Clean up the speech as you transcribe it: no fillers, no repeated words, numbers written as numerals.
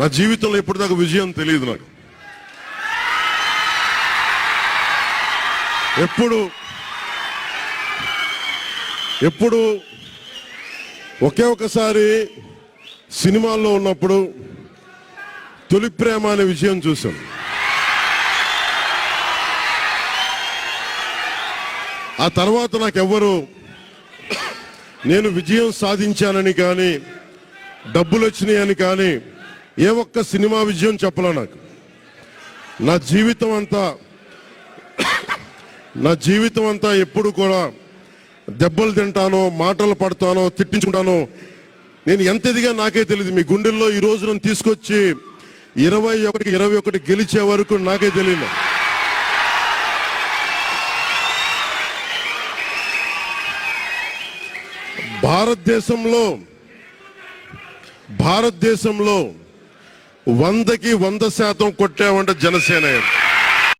నా జీవితంలో ఎప్పటిదాకా విజయం తెలియదు నాకు. ఎప్పుడు ఒకే ఒకసారి సినిమాల్లో ఉన్నప్పుడు తొలి ప్రేమ అనే విజయం చూశాను. ఆ తర్వాత నాకెవ్వరు నేను విజయం సాధించానని కానీ డబ్బులు వచ్చినాయని కానీ ఏ ఒక్క సినిమా విజయం చెప్పలే నాకు. నా జీవితం అంతా ఎప్పుడు కూడా దెబ్బలు తింటానో, మాటలు పడతానో, తిట్టించుకుంటానో. నేను ఎంత ఎదిగా నాకే తెలియదు. మీ గుండెల్లో ఈ రోజు నన్ను తీసుకొచ్చి 21 గెలిచే వరకు నాకే తెలియదు. భారతదేశంలో 100% కొట్టామంటే జనసేన.